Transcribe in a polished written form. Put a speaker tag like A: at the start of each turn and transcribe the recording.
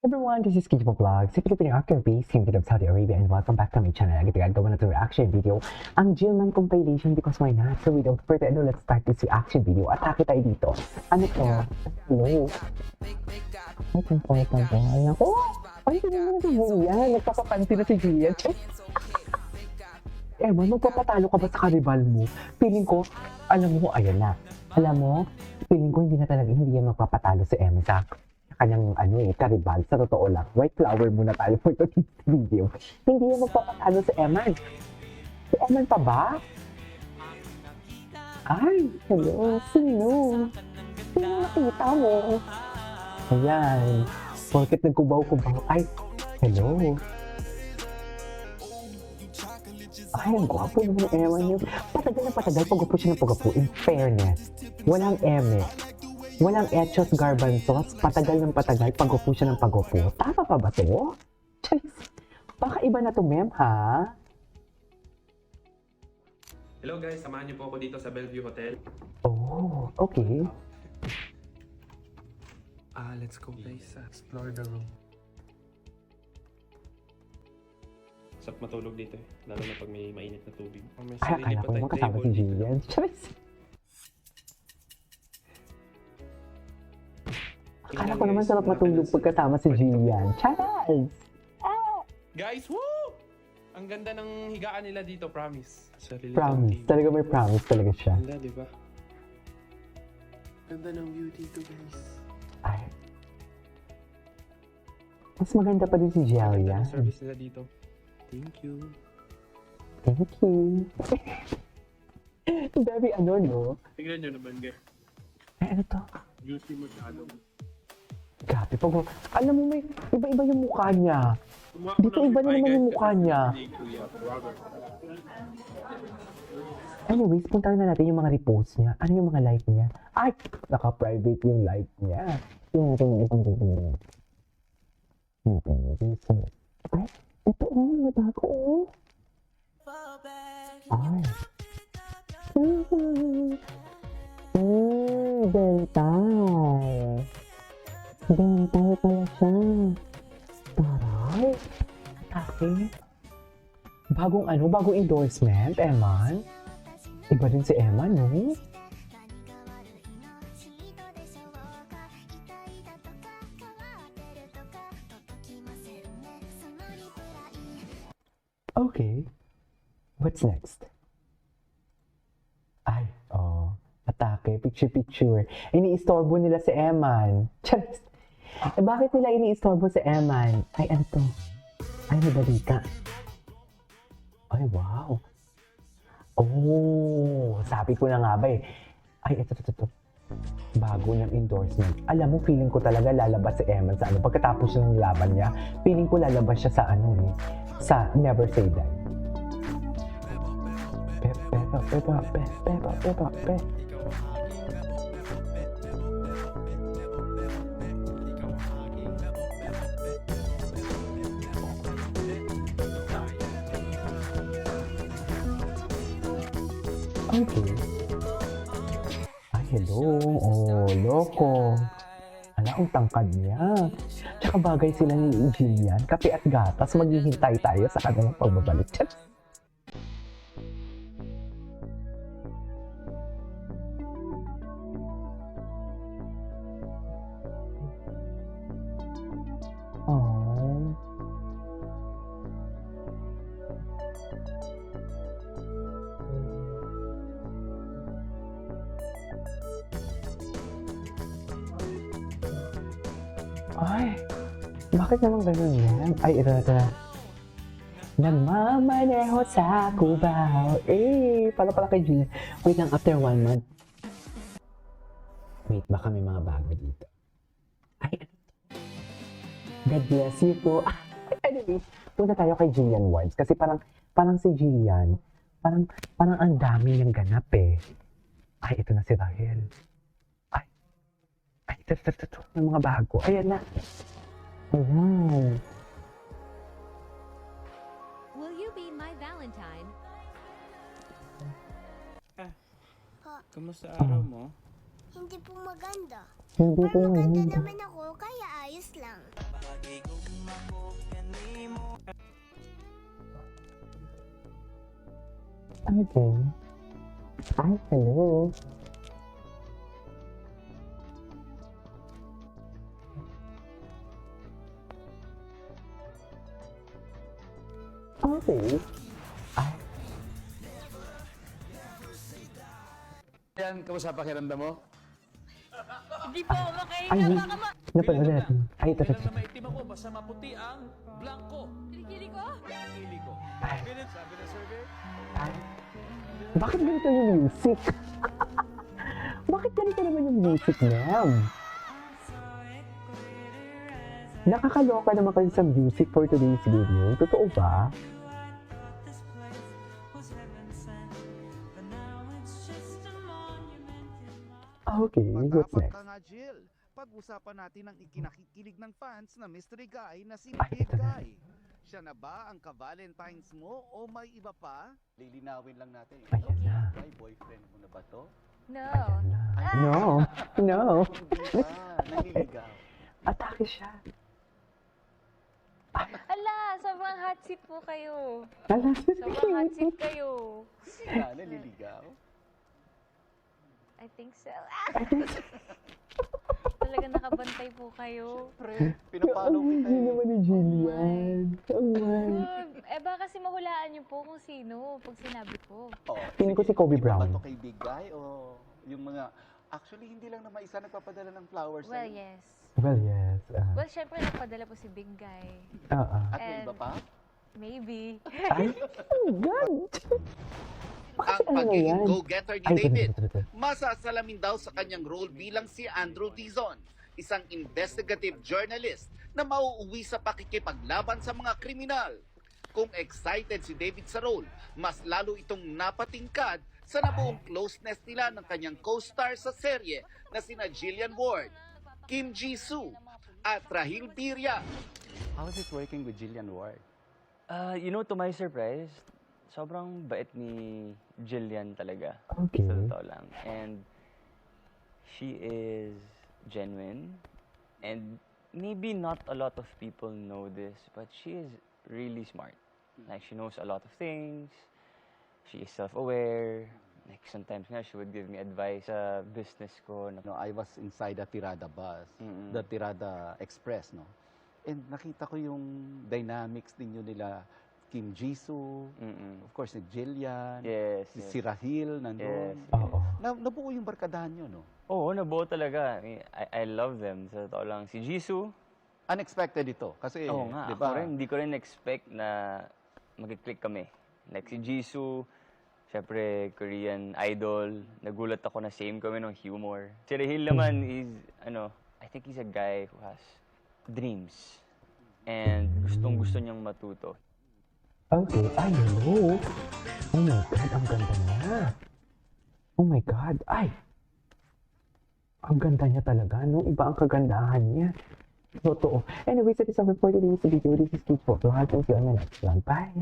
A: Everyone, this is Kijibo Vlog, si Filipino actor based in Saudi Arabia, and welcome back to my channel. Agad-agad gawa na ito reaction video, ang Jillman compilation because why not? So without further ado, let's start this reaction video. Atake tayo dito. Ano to? Hello? Ay, important to. Ako! Ay, hindi naman si Gian. Nagpapapansin na si Gian. Ewan, magpapatalo ka ba sa karibal mo? Feeling ko, alam mo, ayan na. Alam mo, feeling ko hindi yan magpapatalo si Emma sa kanyang karibal. Sa totoo lang, white flower muna tayo for today's video. Hindi yan magpapatalo si Eman. Si Eman pa ba? Ay, hello, sino? Sino nakita mo? Ayan, bakit nagkubaw-kubaw? Ay, hello. Ay, ang gwapo naman ng Eman niyo. Patagal na patagal, pag-upo siya ng pag-upo. In fairness, walang eme. Walang etchos garbanzos, patagal ng patagal, pag-upo siya ng pag-upo. Tama pa ba to? Charis, baka iba na to, ma'am, ha?
B: Hello guys, samahan niyo po ako dito sa Bellevue Hotel.
A: Oh, okay.
B: Let's go guys, explore the room. Sarap matulog dito eh, lalo na pag may mainit na tubig. May
A: Ay, akala ko naman kasama si Jillian. Charis. Akala ko naman sarap matulog pagkasama si Jillian. Charles!
B: Guys, woo! Ang ganda ng higaan nila dito, promise.
A: Promise. Talaga may promise talaga siya.
B: Ganda, di ba? Ganda ng view dito, guys.
A: Ay. Mas maganda pa din si Jillian.
B: Ganda ng service nila dito. Thank you.
A: Thank you. Very no?
B: Tignan nyo naman, guys.
A: Ay, ano to?
B: Juicy masyado.
A: Grabe, alam mo may iba-iba yung mukha niya. Dito iba na naman yung mukha niya. Anyways, puntahan na natin yung mga repost niya. Ano yung mga like niya? Ay! Naka-private yung like niya. Yung ay, ito nabago ay. Dental. Dental pala siya. Taray. Atake. Bagong endorsement, Eman. Iba din si Eman, no? Okay. What's next? Ay, atake, picture. Iniistorbo nila si Eman. Charis. Bakit nila iniistorbo si Eman? Ay, ano to? Ay, may balita. Ay, wow. Oh, sabi ko na nga ba eh. Ay, ito. Bago ng endorsement. Alam mo, feeling ko talaga lalabas si Eman sa pagkatapos ng laban niya, feeling ko lalabas siya sa sa Never Say Die. Pe. Okay. Ay, hello. Oh, loko. Ala, ang tangkad niya. Tsaka bagay sila ni Jillian. Kape at gatas. Maghihintay tayo sa kanilang pagbabalik. Oh. Ay, bakit naman ganun yan? Ay, ito na. Nagmamaneho sa Cubao. Pala kay Gina. Wait lang, after 1 month. Wait, baka may mga bago dito. Ay, God bless you po. Anyway, punta tayo kay Jillian Wards. Kasi parang si Jillian, parang ang dami niyang ganap eh. Ay, ito na si Rahel. Ay, ito. May mga bago. Ayan na. Wow.
C: Will you be my Valentine?
D: Kamusta araw mo?
E: Hindi po maganda.
A: Hindi ko
E: Pero maganda
A: maganda.
E: naman ako, kaya ayos lang.
A: Okay. Ay, hello. Okay. Ay,
E: Yan, kamusta pakiramdam mo?
F: Hindi po ako
A: ay,
F: makahinga. Baka
A: napanood natin. Ay, ito, ito.
G: na maitim ako, basta maputi ang blanco.
F: kilikili ko.
G: Pili ko.
A: Ay,
G: Ganun sabi ng survey.
A: ay. Bakit ganito yung music? Bakit ganito naman yung music, ma'am? Nakakaloka naman kayo sa music for today's video. Totoo ba? Okay, what's
H: Matapang
A: next?
H: ka nga, Jill. Pag-usapan natin ang ikinakikilig ng fans na mystery guy na si
A: Ay,
H: Big
A: ito na.
H: Guy. Siya na ba ang ka-Valentines mo o may iba pa?
E: Lilinawin lang natin.
A: Ayan na.
E: Ay, boyfriend mo na ba to?
F: No.
A: Ayan na. No, no.
E: Hindi ba? Naniligaw.
A: Atake siya.
F: Ala, sobrang hot seat po kayo.
A: Alas,
F: Sobrang hot seat kayo.
E: Sila, naliligaw.
F: I think so. Talaga nakabantay po kayo.
E: Pre, pinapalo kita
A: Hindi
E: eh.
A: naman ni Jillian. Oh my.
F: Eh baka kasi mahulaan niyo po kung sino pag sinabi ko.
E: Oh,
A: Tingin ko
E: sige.
A: si Kobe
E: Iba
A: Brown.
E: ba to kay Big Guy o yung mga... Actually, hindi lang naman isa nagpapadala ng flowers
F: Well,
E: sa'yo.
F: yes.
A: Well, yes.
F: Well, syempre nagpadala po si Big Guy.
E: At may iba
F: And-
E: pa?
F: Maybe.
A: Ay, oh God. Bakit
H: Ang
A: ano
H: pagiging
A: yan?
H: go-getter ni
A: Ay, ito,
H: David,
A: ito, ito, ito.
H: masasalamin daw sa kanyang role bilang si Andrew Dizon, isang investigative journalist na mauuwi sa pakikipaglaban sa mga kriminal. Kung excited si David sa role, mas lalo itong napatingkad sa nabuong closeness nila ng kanyang co-star sa serye na sina Jillian Ward, Kim Ji-soo at Rahil Birya.
E: How is it working with Jillian Ward?
I: To my surprise, sobrang bait ni Jillian talaga.
A: Okay.
I: Sa totoo lang. And she is genuine. And maybe not a lot of people know this, but she is really smart. Like, she knows a lot of things. She is self-aware. Like, sometimes nga, she would give me advice sa business ko.
E: No, I was inside the Tirada bus,
I: Mm-mm.
E: the Tirada Express, no? And nakita ko yung dynamics ninyo nila, Kim Jisoo,
I: Mm-mm.
E: of course, si Jillian,
I: Yes,
E: si
I: yes.
E: Rahil, nandun.
I: Yes.
A: Oo.
E: Nabuo yung barkadahan nyo, no?
I: Oo, nabuo talaga. I love them. Sa totoo lang. Si Jisoo,
E: Unexpected ito. Kasi,
I: oo nga,
E: di
I: ako
E: ba?
I: rin, hindi ko rin expect na mag-click kami. Like si Jisoo, syempre Korean idol, nagulat ako na same kami ng humor. Si Rahil naman is, I think he's a guy who has dreams. And gustong-gusto niyang matuto.
A: Okay. Ay, hello. Oh my God, ang ganda niya. Oh my God. Ay. Ang ganda niya talaga, no? Iba ang kagandahan niya. Totoo. Anyways, that is all for today's video. This is Kids for Vlog. See you on the next one. Bye.